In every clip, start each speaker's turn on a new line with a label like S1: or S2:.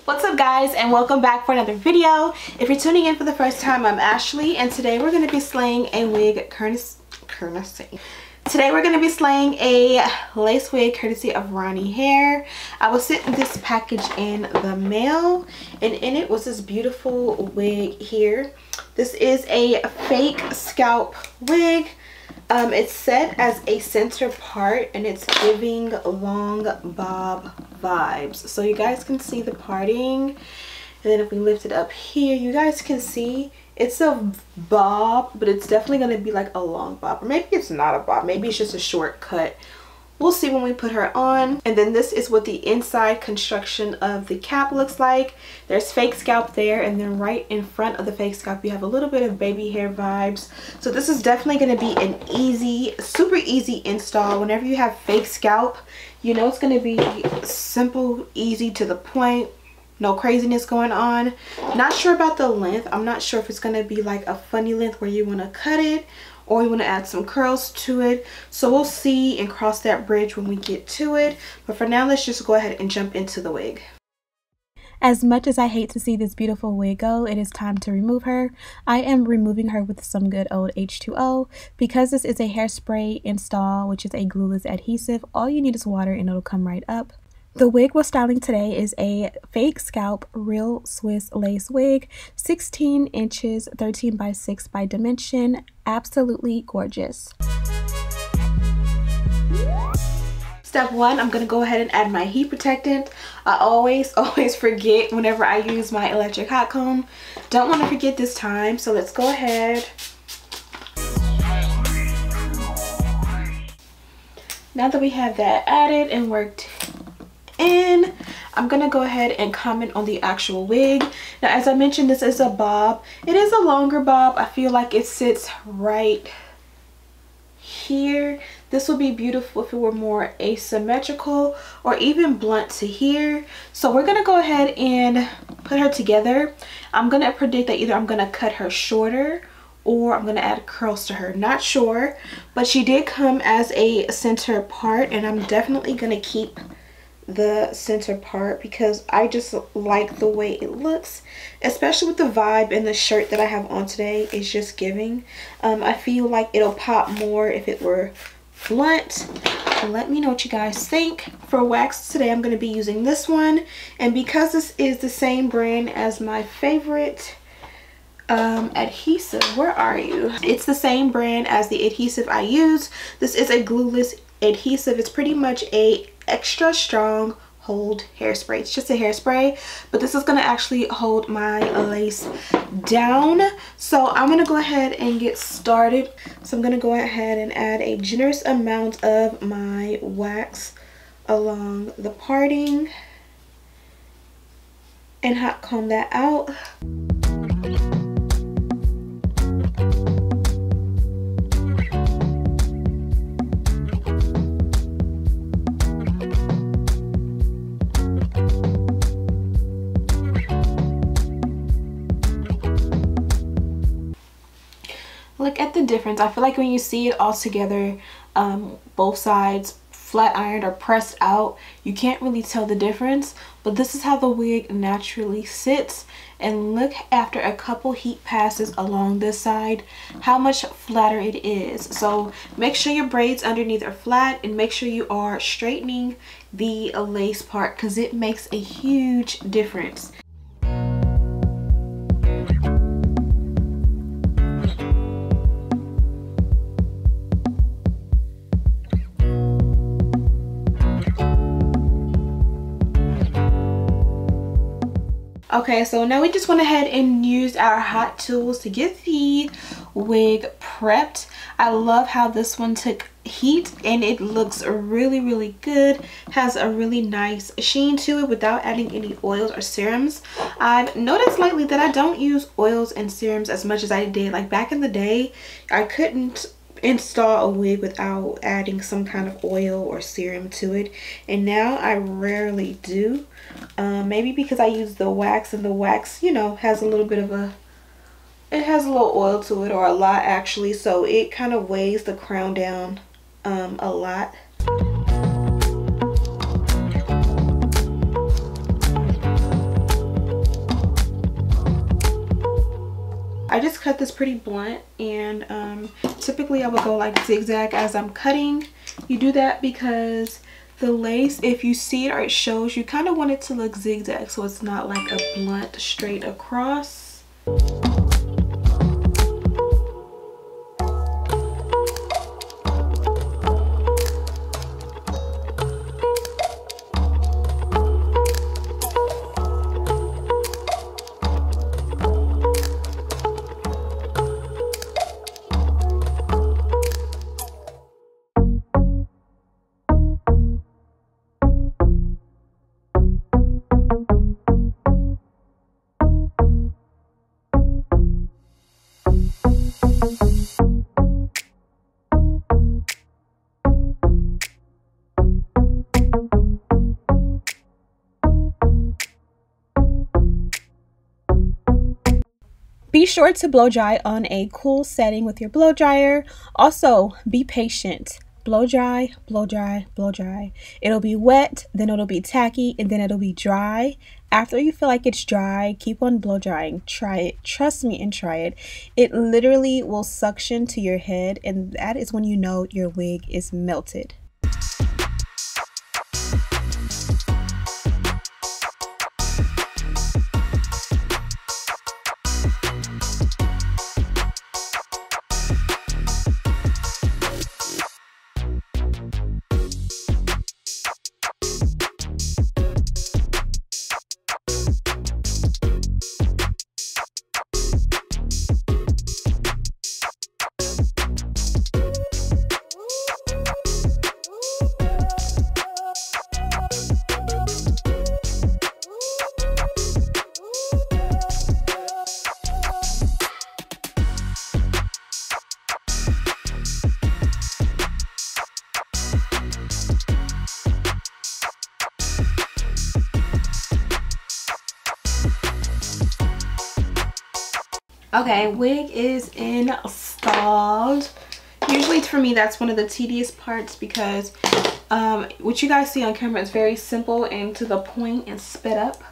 S1: What's up guys, and welcome back for another video. If you're tuning in for the first time, I'm Ashley, and today we're going to be slaying a wig courtesy. Today we're going to be slaying a lace wig courtesy of Ronnie hair. I was sent this package in the mail, and in it was this beautiful wig here. This is a fake scalp wig. It's set as a center part, and it's giving long bob vibes. So you guys can see the parting, and then if we lift it up here, you guys can see it's a bob, but it's definitely going to be like a long bob, or maybe it's not a bob, maybe it's just a short cut. We'll see when we put her on. And then this is what the inside construction of the cap looks like. There's fake scalp there, and then right in front of the fake scalp you have a little bit of baby hair vibes. So this is definitely going to be an easy, super easy install. Whenever you have fake scalp, you know it's going to be simple, easy, to the point, no craziness going on. Not sure about the length. I'm not sure if it's going to be like a funny length where you want to cut it or you want to add some curls to it. So we'll see and cross that bridge when we get to it. But for now, let's just go ahead and jump into the wig.
S2: As much as I hate to see this beautiful wig go, it is time to remove her. I am removing her with some good old H2O. Because this is a hairspray install, which is a glueless adhesive, all you need is water and it'll come right up. The wig we're styling today is a fake scalp real Swiss lace wig, 16 inches, 13 by 6 by dimension, absolutely gorgeous.
S1: Step one, I'm going to go ahead and add my heat protectant. I always forget whenever I use my electric hot comb. Don't want to forget this time, so let's go ahead. Now that we have that added and worked in, I'm gonna go ahead and comment on the actual wig. Now, as I mentioned, this is a bob. It is a longer bob. I feel like it sits right here. This would be beautiful if it were more asymmetrical or even blunt to here. So we're gonna go ahead and put her together. I'm gonna predict that either I'm gonna cut her shorter or I'm gonna add curls to her. Not sure, but she did come as a center part, and I'm definitely gonna keep the center part because I just like the way it looks, especially with the vibe and the shirt that I have on today. It's just giving. I feel like it'll pop more if it were blunt. Let me know what you guys think. For wax today, I'm going to be using this one, and because this is the same brand as my favorite adhesive, where are you? It's the same brand as the adhesive I use. This is a glueless adhesive. It's pretty much a extra strong hold hairspray. It's just a hairspray, but this is going to actually hold my lace down. So I'm going to go ahead and get started. So I'm going to go ahead and add a generous amount of my wax along the parting and hot comb that out. Look at the difference. I feel like when you see it all together, both sides flat ironed or pressed out, you can't really tell the difference, but this is how the wig naturally sits. And look, after a couple heat passes along this side, how much flatter it is. So make sure your braids underneath are flat, and make sure you are straightening the lace part because it makes a huge difference. Okay, so now we just went ahead and used our hot tools to get the wig prepped. I love how this one took heat and it looks really good. Has a really nice sheen to it without adding any oils or serums. I've noticed lately that I don't use oils and serums as much as I did. Like back in the day, I couldn't install a wig without adding some kind of oil or serum to it, and now I rarely do. Maybe because I use the wax, and the wax, you know, has a little bit of a, it has a little oil to it, or a lot actually, so it kind of weighs the crown down a lot. I just cut this pretty blunt, and typically I would go like zigzag as I'm cutting. You do that because the lace, if you see it or it shows, you kind of want it to look zigzag so it's not like a blunt straight across.
S2: Be sure to blow dry on a cool setting with your blow dryer. Also, be patient. Blow dry, blow dry, blow dry. It'll be wet, then it'll be tacky, and then it'll be dry. After you feel like it's dry, keep on blow drying. Try it. Trust me and try it. It literally will suction to your head, and that is when you know your wig is melted.
S1: Okay, wig is installed. Usually for me that's one of the tedious parts because what you guys see on camera is very simple and to the point and sped up.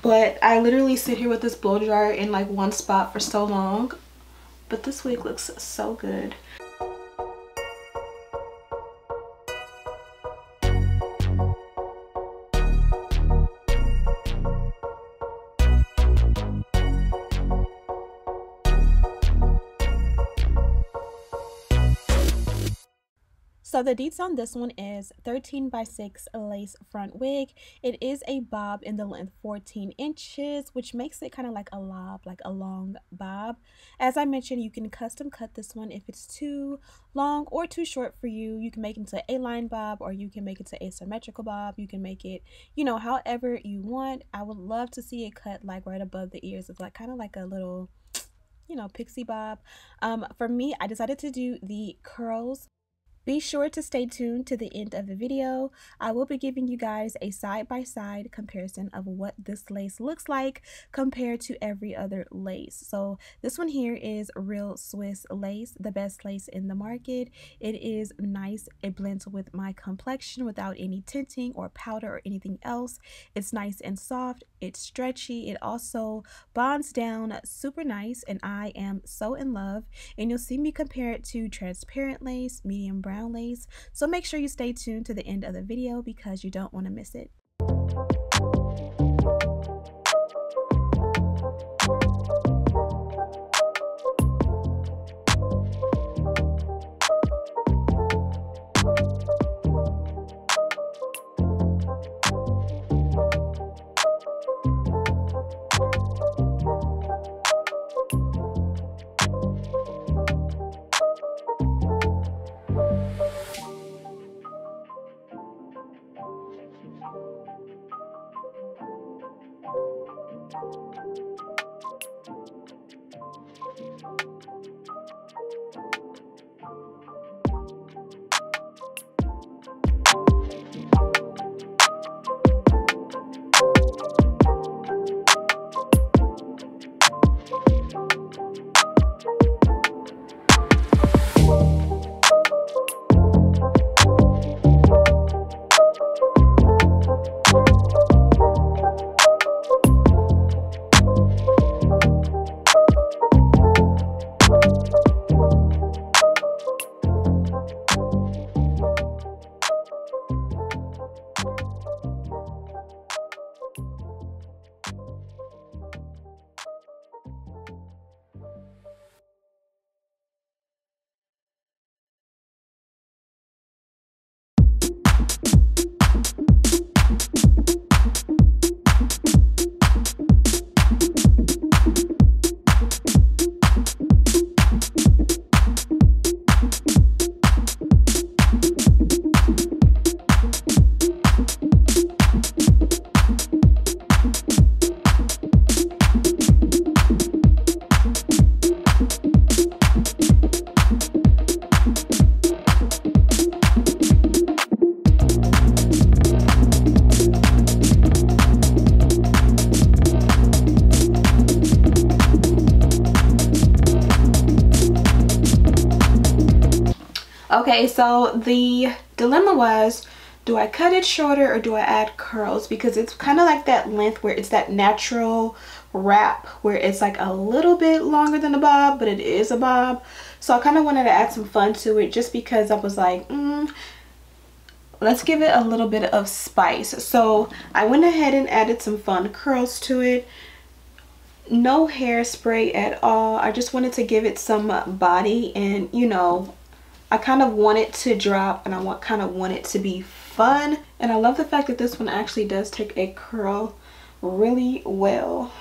S1: But I literally sit here with this blow dryer in like one spot for so long. But this wig looks so good.
S2: So the deets on this one is 13x6 lace front wig. It is a bob in the length 14 inches, which makes it kind of like a lob, like a long bob. As I mentioned, you can custom cut this one if it's too long or too short for you. You can make it into an A-line bob, or you can make it into asymmetrical bob. You can make it, you know, however you want. I would love to see it cut like right above the ears. It's like kind of like a little, you know, pixie bob. For me, I decided to do the curls. Be sure to stay tuned to the end of the video. I will be giving you guys a side-by-side comparison of what this lace looks like compared to every other lace. So this one here is real Swiss lace, the best lace in the market. It is nice. It blends with my complexion without any tinting or powder or anything else. It's nice and soft. It's stretchy. It also bonds down super nice, and I am so in love. And you'll see me compare it to transparent lace, medium brown lace, so make sure you stay tuned to the end of the video because you don't want to miss it.
S1: Okay, so the dilemma was, do I cut it shorter or do I add curls? Because it's kind of like that length where it's that natural wrap where it's like a little bit longer than a bob, but it is a bob. So I kind of wanted to add some fun to it just because I was like, let's give it a little bit of spice. So I went ahead and added some fun curls to it. No hairspray at all. I just wanted to give it some body, and you know, I kind of want it to drop and I kind of want it to be fun. And I love the fact that this one actually does take a curl really well.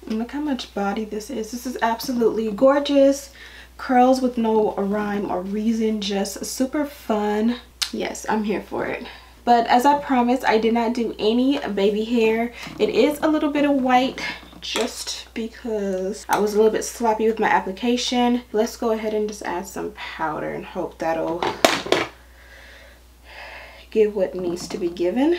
S1: And look how much body this is. This is absolutely gorgeous. Curls with no rhyme or reason, just super fun. Yes, I'm here for it. But as I promised, I did not do any baby hair. It is a little bit of white just because I was a little bit sloppy with my application. Let's go ahead and just add some powder and hope that'll give what needs to be given.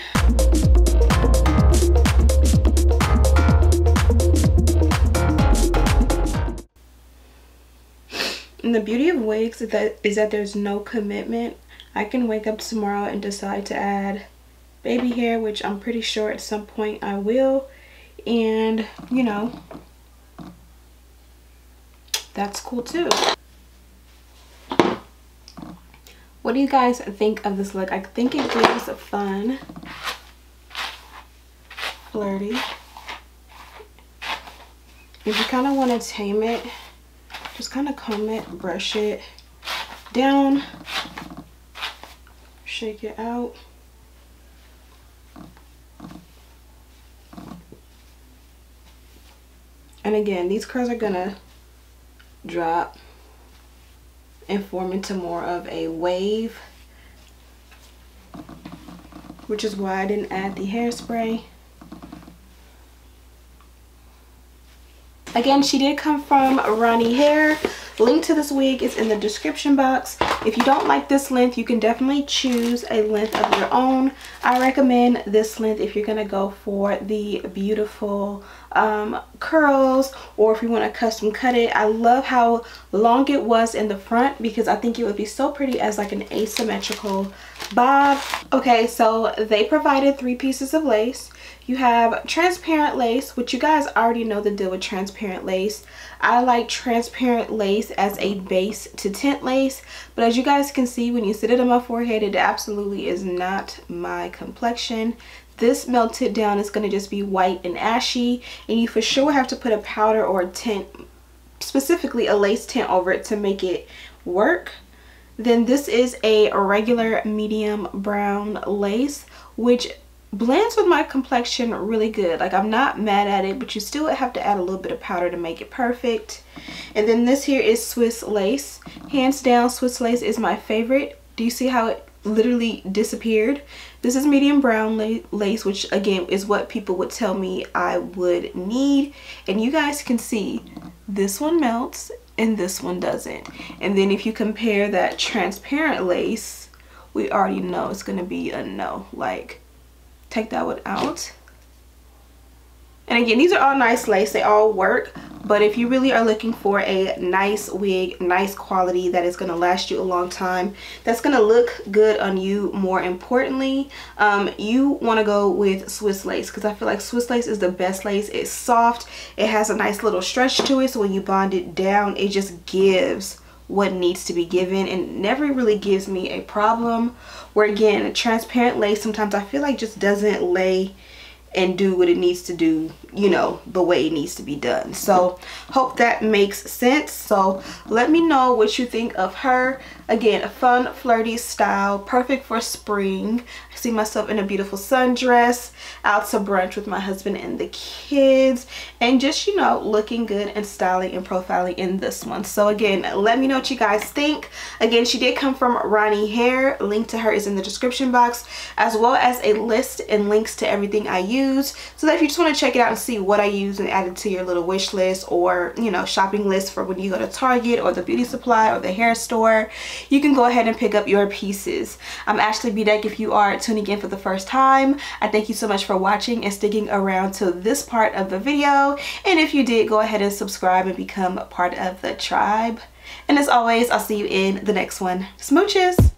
S1: And the beauty of wigs is that there's no commitment. I can wake up tomorrow and decide to add baby hair, which I'm pretty sure at some point I will. And, you know, that's cool too. What do you guys think of this look? I think it gives fun, flirty. If you kind of want to tame it, just kind of comb it, brush it down, shake it out. And again, these curls are gonna drop and form into more of a wave, which is why I didn't add the hairspray. Again, she did come from Ronnie Hair. Link to this wig is in the description box. If you don't like this length, you can definitely choose a length of your own. I recommend this length if you're gonna go for the beautiful curls, or if you want to custom cut it. I love how long it was in the front because I think it would be so pretty as like an asymmetrical bob. Okay, so they provided 3 pieces of lace. You have transparent lace, which you guys already know the deal with transparent lace. I like transparent lace as a base to tint lace, but as you guys can see, when you sit it on my forehead, it absolutely is not my complexion. This melted down is going to just be white and ashy, and you for sure have to put a powder or a tint, specifically a lace tint, over it to make it work. Then this is a regular medium brown lace, which blends with my complexion really good. Like, I'm not mad at it, but you still have to add a little bit of powder to make it perfect. And then this here is Swiss lace. Hands down, Swiss lace is my favorite. Do you see how it literally disappeared? This is medium brown lace, which again is what people would tell me I would need. And you guys can see this one melts and this one doesn't. And then if you compare that transparent lace, we already know it's gonna be a no. Like, take that one out. And again, these are all nice lace, they all work, but if you really are looking for a nice wig, nice quality that is going to last you a long time, that's going to look good on you, more importantly, you want to go with Swiss lace, because I feel like Swiss lace is the best lace. It's soft, it has a nice little stretch to it, so when you bond it down, it just gives what needs to be given and never really gives me a problem. Where again, a transparent lace sometimes I feel like just doesn't lay and do what it needs to do, you know, the way it needs to be done. So hope that makes sense. So let me know what you think of her. Again, a fun, flirty style, perfect for spring. I see myself in a beautiful sundress, out to brunch with my husband and the kids, and just, you know, looking good and styling and profiling in this one. So again, let me know what you guys think. Again, she did come from Ronnie Hair. Link to her is in the description box, as well as a list and links to everything I use, so that if you just want to check it out and see what I use and add it to your little wish list or, you know, shopping list for when you go to Target or the beauty supply or the hair store, you can go ahead and pick up your pieces. I'm Ashley Bedeck. If you are tuning in for the first time, I thank you so much for watching and sticking around to this part of the video. And if you did, go ahead and subscribe and become part of the tribe. And as always, I'll see you in the next one. Smooches!